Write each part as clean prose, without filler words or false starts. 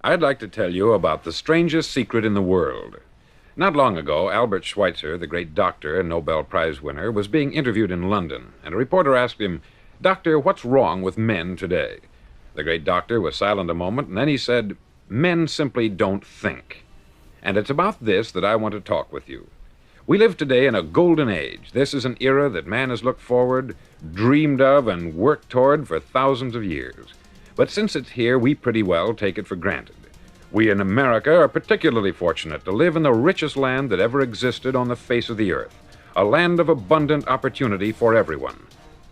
I'd like to tell you about the strangest secret in the world. Not long ago, Albert Schweitzer, the great doctor and Nobel Prize winner, was being interviewed in London, and a reporter asked him, "Doctor, what's wrong with men today?" The great doctor was silent a moment, and then he said, "Men simply don't think." And it's about this that I want to talk with you. We live today in a golden age. This is an era that man has looked forward, dreamed of, and worked toward for thousands of years. But since it's here, we pretty well take it for granted. We in America are particularly fortunate to live in the richest land that ever existed on the face of the earth, a land of abundant opportunity for everyone.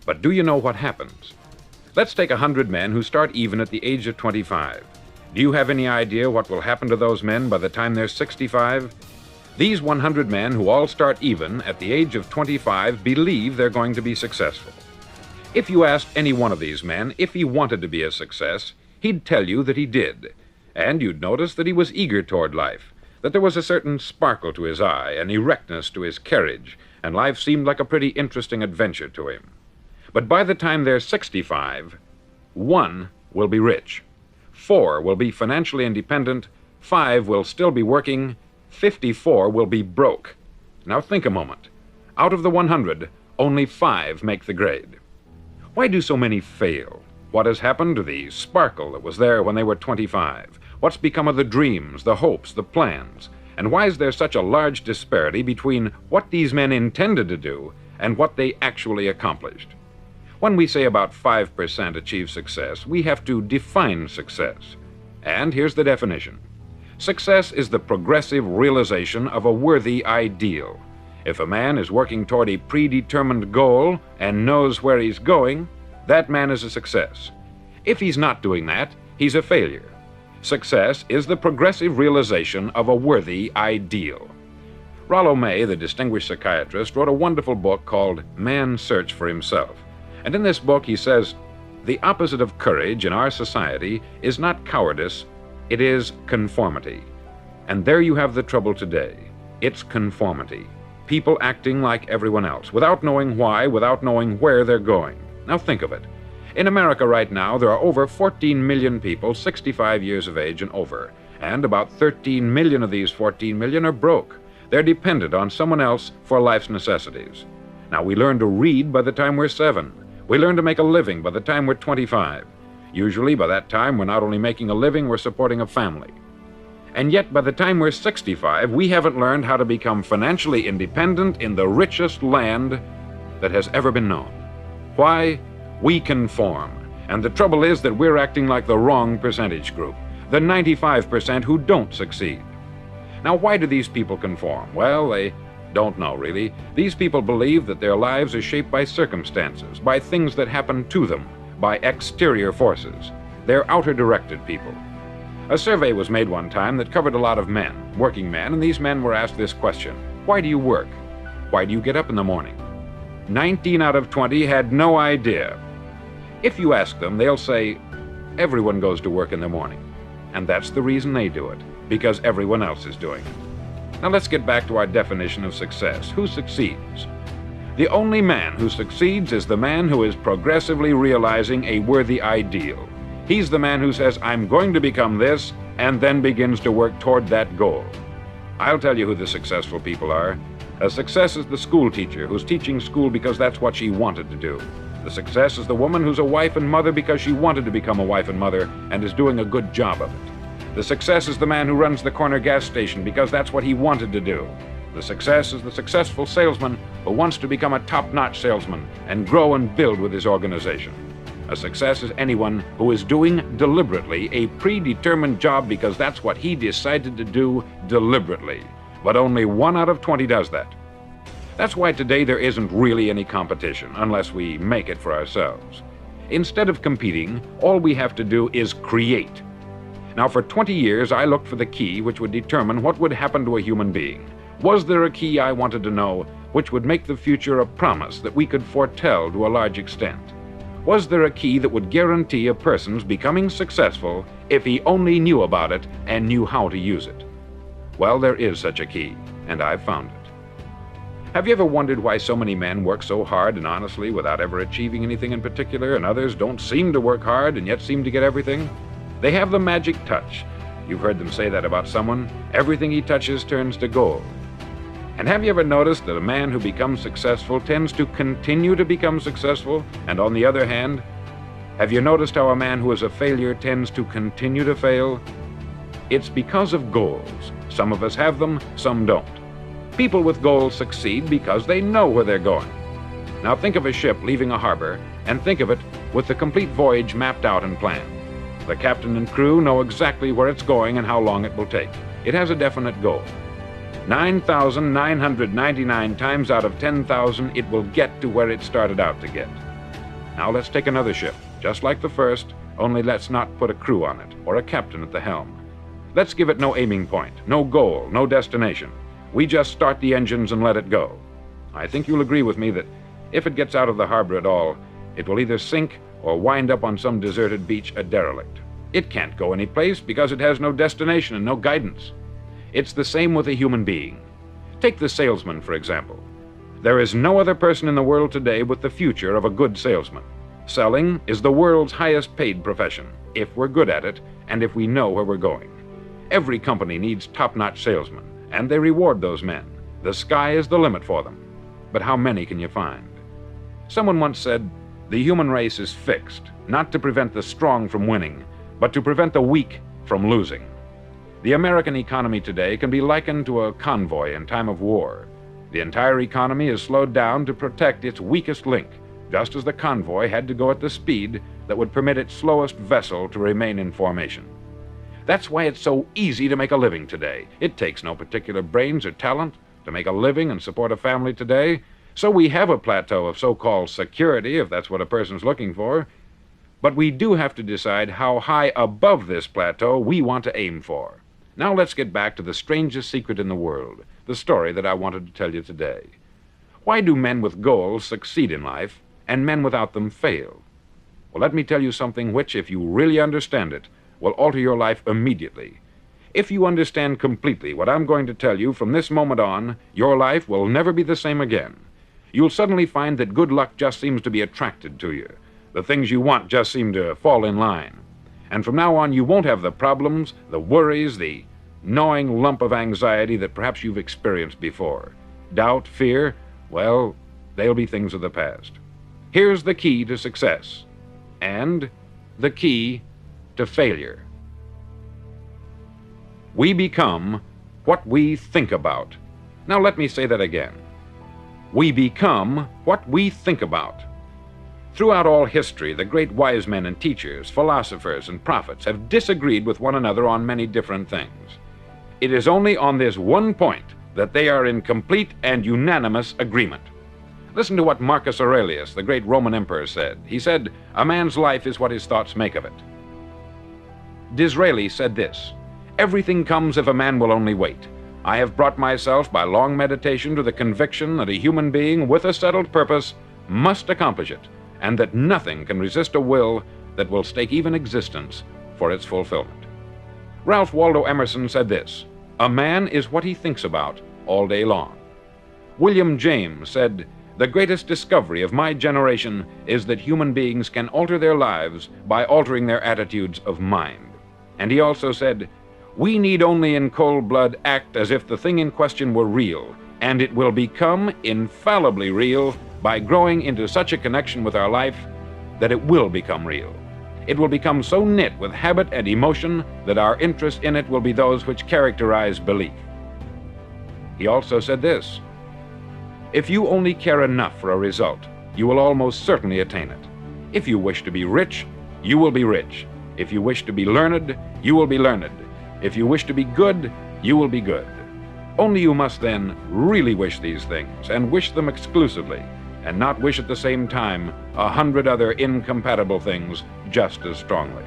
But do you know what happens? Let's take 100 men who start even at the age of 25. Do you have any idea what will happen to those men by the time they're 65? These 100 men who all start even at the age of 25 believe they're going to be successful. If you asked any one of these men if he wanted to be a success, he'd tell you that he did. And you'd notice that he was eager toward life, that there was a certain sparkle to his eye, an erectness to his carriage, and life seemed like a pretty interesting adventure to him. But by the time they're 65, 1 will be rich, 4 will be financially independent, 5 will still be working, 54 will be broke. Now think a moment. Out of the 100, only 5 make the grade. Why do so many fail? What has happened to the sparkle that was there when they were 25? What's become of the dreams, the hopes, the plans? And why is there such a large disparity between what these men intended to do and what they actually accomplished? When we say about 5% achieve success, we have to define success. And here's the definition. Success is the progressive realization of a worthy ideal. If a man is working toward a predetermined goal and knows where he's going, that man is a success. If he's not doing that, he's a failure. Success is the progressive realization of a worthy ideal. Rollo May, the distinguished psychiatrist, wrote a wonderful book called Man's Search for Himself. And in this book he says, the opposite of courage in our society is not cowardice, it is conformity. And there you have the trouble today. It's conformity. People acting like everyone else, without knowing why, without knowing where they're going. Now think of it. In America right now, there are over 14 million people 65 years of age and over, and about 13 million of these 14 million are broke. They're dependent on someone else for life's necessities. Now, we learn to read by the time we're 7. We learn to make a living by the time we're 25. Usually, by that time, we're not only making a living, we're supporting a family. And yet, by the time we're 65, we haven't learned how to become financially independent in the richest land that has ever been known. Why? We conform. And the trouble is that we're acting like the wrong percentage group, the 95% who don't succeed. Now, why do these people conform? Well, they don't know, really. These people believe that their lives are shaped by circumstances, by things that happen to them, by exterior forces. They're outer-directed people. A survey was made one time that covered a lot of men, working men, and these men were asked this question: why do you work? Why do you get up in the morning? 19 out of 20 had no idea. If you ask them, they'll say, everyone goes to work in the morning. And that's the reason they do it, because everyone else is doing it. Now let's get back to our definition of success. Who succeeds? The only man who succeeds is the man who is progressively realizing a worthy ideal. He's the man who says, I'm going to become this, and then begins to work toward that goal. I'll tell you who the successful people are. A success is the school teacher who's teaching school because that's what she wanted to do. The success is the woman who's a wife and mother because she wanted to become a wife and mother and is doing a good job of it. The success is the man who runs the corner gas station because that's what he wanted to do. The success is the successful salesman who wants to become a top-notch salesman and grow and build with his organization. A success is anyone who is doing deliberately a predetermined job because that's what he decided to do deliberately. But only 1 out of 20 does that. That's why today there isn't really any competition, unless we make it for ourselves. Instead of competing, all we have to do is create. Now, for 20 years, I looked for the key which would determine what would happen to a human being. Was there a key I wanted to know which would make the future a promise that we could foretell to a large extent? Was there a key that would guarantee a person's becoming successful if he only knew about it and knew how to use it? Well, there is such a key, and I've found it. Have you ever wondered why so many men work so hard and honestly without ever achieving anything in particular, and others don't seem to work hard and yet seem to get everything? They have the magic touch. You've heard them say that about someone. Everything he touches turns to gold. And have you ever noticed that a man who becomes successful tends to continue to become successful? And on the other hand, have you noticed how a man who is a failure tends to continue to fail? It's because of goals. Some of us have them, some don't. People with goals succeed because they know where they're going. Now think of a ship leaving a harbor, and think of it with the complete voyage mapped out and planned. The captain and crew know exactly where it's going and how long it will take. It has a definite goal. 9,999 times out of 10,000, it will get to where it started out to get. Now let's take another ship, just like the first, only let's not put a crew on it, or a captain at the helm. Let's give it no aiming point, no goal, no destination. We just start the engines and let it go. I think you'll agree with me that if it gets out of the harbor at all, it will either sink or wind up on some deserted beach a derelict. It can't go any place because it has no destination and no guidance. It's the same with a human being. Take the salesman, for example. There is no other person in the world today with the future of a good salesman. Selling is the world's highest paid profession, if we're good at it and if we know where we're going. Every company needs top-notch salesmen, and they reward those men. The sky is the limit for them. But how many can you find? Someone once said, the human race is fixed, not to prevent the strong from winning, but to prevent the weak from losing. The American economy today can be likened to a convoy in time of war. The entire economy is slowed down to protect its weakest link, just as the convoy had to go at the speed that would permit its slowest vessel to remain in formation. That's why it's so easy to make a living today. It takes no particular brains or talent to make a living and support a family today. So we have a plateau of so-called security, if that's what a person's looking for. But we do have to decide how high above this plateau we want to aim for. Now let's get back to the strangest secret in the world, the story that I wanted to tell you today. Why do men with goals succeed in life and men without them fail? Well, let me tell you something which, if you really understand it, will alter your life immediately. If you understand completely what I'm going to tell you from this moment on, your life will never be the same again. You'll suddenly find that good luck just seems to be attracted to you. The things you want just seem to fall in line. And from now on, you won't have the problems, the worries, the gnawing lump of anxiety that perhaps you've experienced before. Doubt, fear, well, they'll be things of the past. Here's the key to success, and the key to failure. We become what we think about. Now let me say that again. We become what we think about. Throughout all history, the great wise men and teachers, philosophers and prophets have disagreed with one another on many different things. It is only on this one point that they are in complete and unanimous agreement. Listen to what Marcus Aurelius, the great Roman emperor, said. He said, "A man's life is what his thoughts make of it." Disraeli said this, "Everything comes if a man will only wait. I have brought myself by long meditation to the conviction that a human being with a settled purpose must accomplish it, and that nothing can resist a will that will stake even existence for its fulfillment." Ralph Waldo Emerson said this, "A man is what he thinks about all day long." William James said, "The greatest discovery of my generation is that human beings can alter their lives by altering their attitudes of mind." And he also said, "We need only in cold blood act as if the thing in question were real, and it will become infallibly real by growing into such a connection with our life that it will become real. It will become so knit with habit and emotion that our interest in it will be those which characterize belief." He also said this, "If you only care enough for a result, you will almost certainly attain it. If you wish to be rich, you will be rich. If you wish to be learned, you will be learned. If you wish to be good, you will be good. Only you must then really wish these things, and wish them exclusively, and not wish at the same time 100 other incompatible things just as strongly."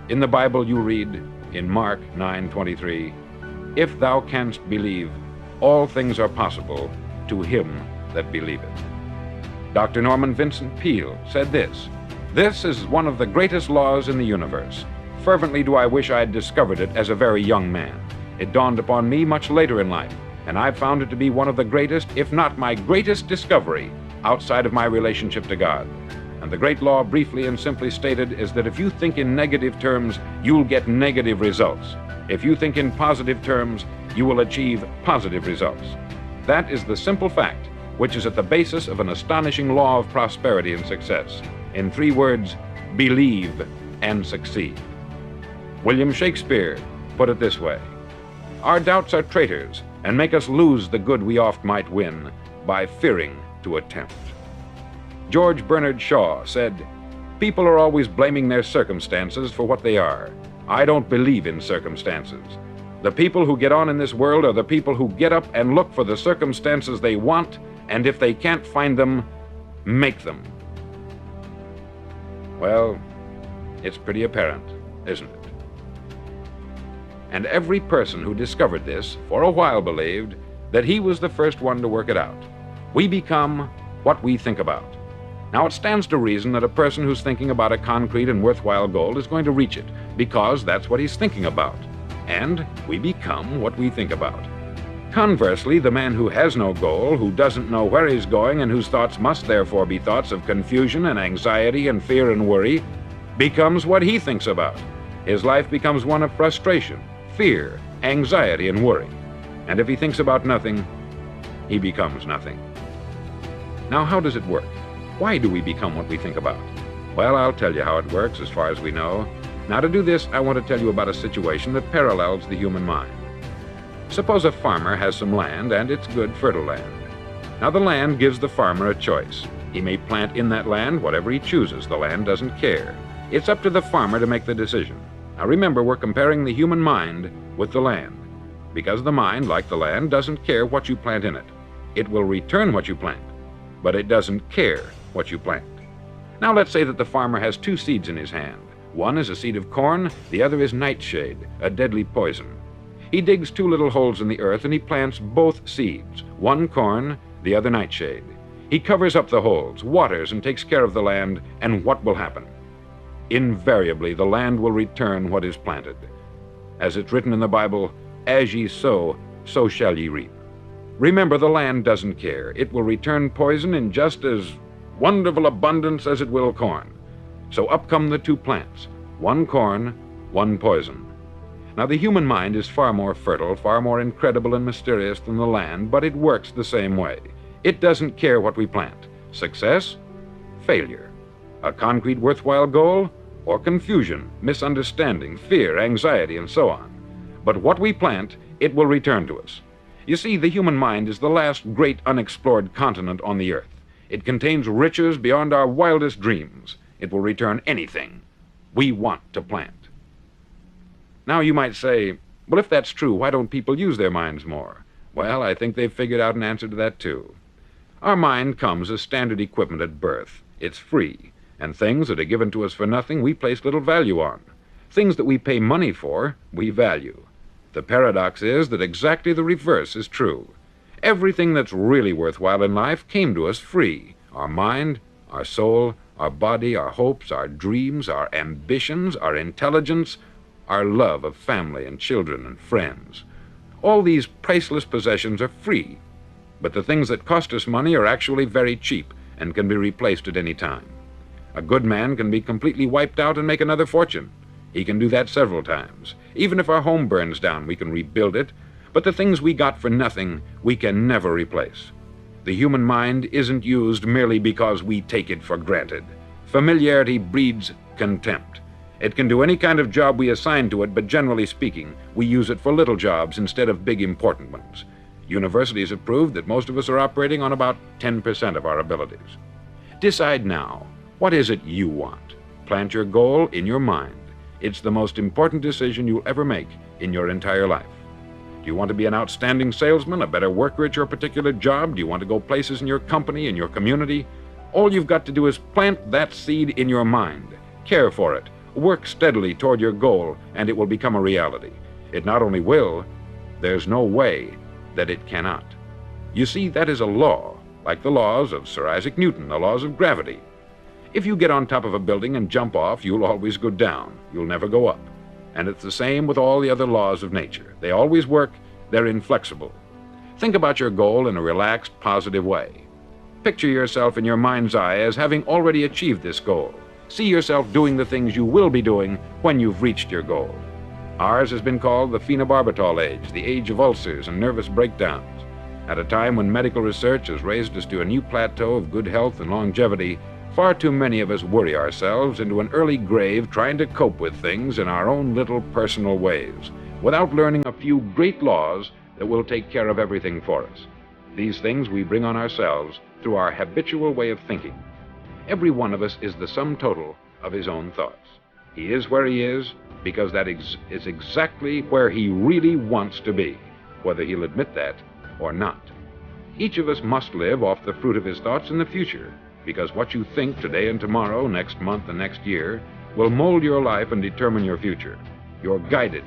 In the Bible you read, in Mark 9:23, "If thou canst believe, all things are possible to him that believeth." Dr. Norman Vincent Peale said this, "This is one of the greatest laws in the universe. Fervently do I wish I had discovered it as a very young man. It dawned upon me much later in life, and I've found it to be one of the greatest, if not my greatest discovery outside of my relationship to God. And the great law, briefly and simply stated, is that if you think in negative terms, you'll get negative results. If you think in positive terms, you will achieve positive results. That is the simple fact which is at the basis of an astonishing law of prosperity and success. In 3 words, believe and succeed. William Shakespeare put it this way: "Our doubts are traitors, and make us lose the good we oft might win by fearing to attempt." George Bernard Shaw said, "People are always blaming their circumstances for what they are. I don't believe in circumstances. The people who get on in this world are the people who get up and look for the circumstances they want, and if they can't find them, make them." Well, it's pretty apparent, isn't it? And every person who discovered this for a while believed that he was the first one to work it out. We become what we think about. Now, it stands to reason that a person who's thinking about a concrete and worthwhile goal is going to reach it, because that's what he's thinking about. And we become what we think about. Conversely, the man who has no goal, who doesn't know where he's going, and whose thoughts must therefore be thoughts of confusion and anxiety and fear and worry, becomes what he thinks about. His life becomes one of frustration, fear, anxiety, and worry. And if he thinks about nothing, he becomes nothing. Now, how does it work? Why do we become what we think about? Well, I'll tell you how it works as far as we know. Now, to do this, I want to tell you about a situation that parallels the human mind. Suppose a farmer has some land, and it's good, fertile land. Now, the land gives the farmer a choice. He may plant in that land whatever he chooses. The land doesn't care. It's up to the farmer to make the decision. Now, remember, we're comparing the human mind with the land, because the mind, like the land, doesn't care what you plant in it. It will return what you plant, but it doesn't care what you plant. Now, let's say that the farmer has 2 seeds in his hand. One is a seed of corn, the other is nightshade, a deadly poison. He digs 2 little holes in the earth and he plants both seeds, one corn, the other nightshade. He covers up the holes, waters, and takes care of the land, and what will happen? Invariably, the land will return what is planted. As it's written in the Bible, "As ye sow, so shall ye reap." Remember, the land doesn't care. It will return poison in just as wonderful abundance as it will corn. So up come the 2 plants, one corn, one poison. Now, the human mind is far more fertile, far more incredible and mysterious than the land, but it works the same way. It doesn't care what we plant. Success, failure. A concrete, worthwhile goal, or confusion, misunderstanding, fear, anxiety, and so on. But what we plant, it will return to us. You see, the human mind is the last great unexplored continent on the earth. It contains riches beyond our wildest dreams. It will return anything we want to plant. Now, you might say, well, if that's true, why don't people use their minds more? Well, I think they've figured out an answer to that, too. Our mind comes as standard equipment at birth. It's free, and things that are given to us for nothing, we place little value on. Things that we pay money for, we value. The paradox is that exactly the reverse is true. Everything that's really worthwhile in life came to us free. Our mind, our soul, our body, our hopes, our dreams, our ambitions, our intelligence, our love of family and children and friends. All these priceless possessions are free, but the things that cost us money are actually very cheap and can be replaced at any time. A good man can be completely wiped out and make another fortune. He can do that several times. Even if our home burns down, we can rebuild it, but the things we got for nothing, we can never replace. The human mind isn't used merely because we take it for granted. Familiarity breeds contempt. It can do any kind of job we assign to it, but generally speaking, we use it for little jobs instead of big, important ones. Universities have proved that most of us are operating on about 10% of our abilities. Decide now, what is it you want? Plant your goal in your mind. It's the most important decision you'll ever make in your entire life. Do you want to be an outstanding salesman, a better worker at your particular job? Do you want to go places in your company, in your community? All you've got to do is plant that seed in your mind. Care for it. Work steadily toward your goal, and it will become a reality. It not only will, there's no way that it cannot. You see, that is a law, like the laws of Sir Isaac Newton, the laws of gravity. If you get on top of a building and jump off, you'll always go down. You'll never go up. And it's the same with all the other laws of nature. They always work. They're inflexible. Think about your goal in a relaxed, positive way. Picture yourself in your mind's eye as having already achieved this goal. See yourself doing the things you will be doing when you've reached your goal. Ours has been called the phenobarbital age, the age of ulcers and nervous breakdowns. At a time when medical research has raised us to a new plateau of good health and longevity, far too many of us worry ourselves into an early grave trying to cope with things in our own little personal ways, without learning a few great laws that will take care of everything for us. These things we bring on ourselves through our habitual way of thinking. Every one of us is the sum total of his own thoughts. He is where he is because that is exactly where he really wants to be, whether he'll admit that or not. Each of us must live off the fruit of his thoughts in the future, because what you think today and tomorrow, next month and next year, will mold your life and determine your future. You're guided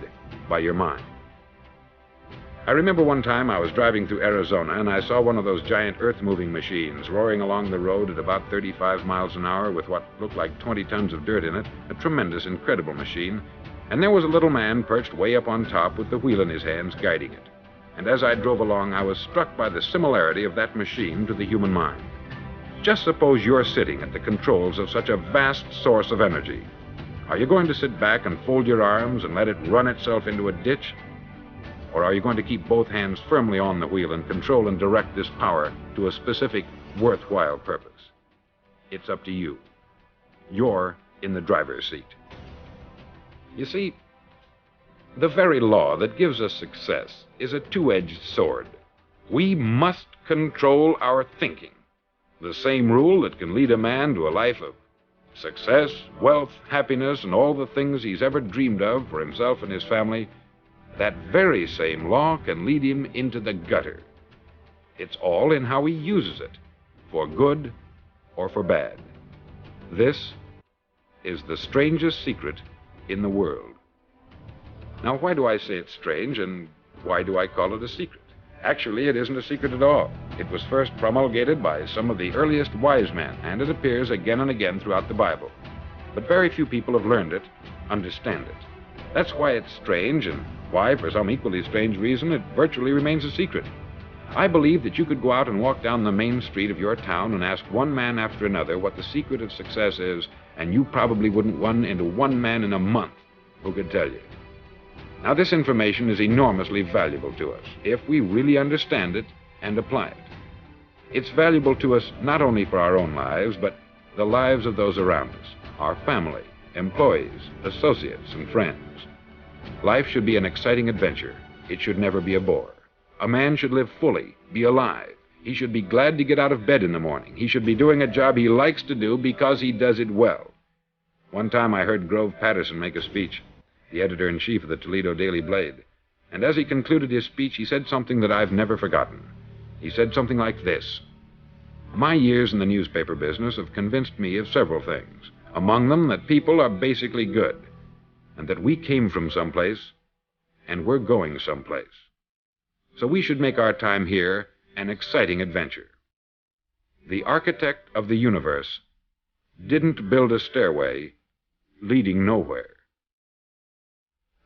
by your mind. I remember one time I was driving through Arizona and I saw one of those giant earth-moving machines roaring along the road at about 35 miles an hour with what looked like 20 tons of dirt in it, a tremendous, incredible machine, and there was a little man perched way up on top with the wheel in his hands guiding it. And as I drove along, I was struck by the similarity of that machine to the human mind. Just suppose you're sitting at the controls of such a vast source of energy. Are you going to sit back and fold your arms and let it run itself into a ditch? Or are you going to keep both hands firmly on the wheel and control and direct this power to a specific, worthwhile purpose? It's up to you. You're in the driver's seat. You see, the very law that gives us success is a two-edged sword. We must control our thinking. The same rule that can lead a man to a life of success, wealth, happiness, and all the things he's ever dreamed of for himself and his family, that very same law can lead him into the gutter. It's all in how he uses it, for good or for bad. This is the strangest secret in the world. Now, why do I say it's strange, and why do I call it a secret? Actually, it isn't a secret at all. It was first promulgated by some of the earliest wise men, and it appears again and again throughout the Bible. But very few people have learned it, understand it. That's why it's strange, and why, for some equally strange reason, it virtually remains a secret. I believe that you could go out and walk down the main street of your town and ask one man after another what the secret of success is, and you probably wouldn't run into one man in a month who could tell you. Now, this information is enormously valuable to us if we really understand it and apply it. It's valuable to us not only for our own lives, but the lives of those around us, our family, employees, associates, and friends. Life should be an exciting adventure. It should never be a bore. A man should live fully, be alive. He should be glad to get out of bed in the morning. He should be doing a job he likes to do because he does it well. One time I heard Grove Patterson make a speech, the editor-in-chief of the Toledo Daily Blade. And as he concluded his speech, he said something that I've never forgotten. He said something like this: "My years in the newspaper business have convinced me of several things. Among them, that people are basically good, and that we came from someplace, and we're going someplace. So we should make our time here an exciting adventure. The architect of the universe didn't build a stairway leading nowhere.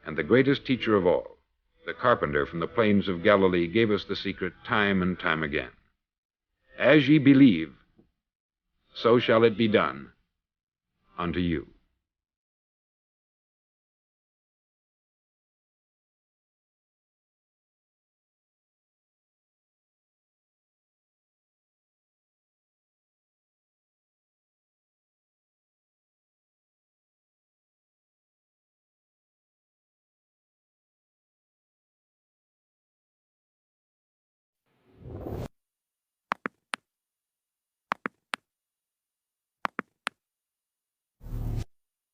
And the greatest teacher of all, the carpenter from the plains of Galilee, gave us the secret time and time again. As ye believe, so shall it be done unto you."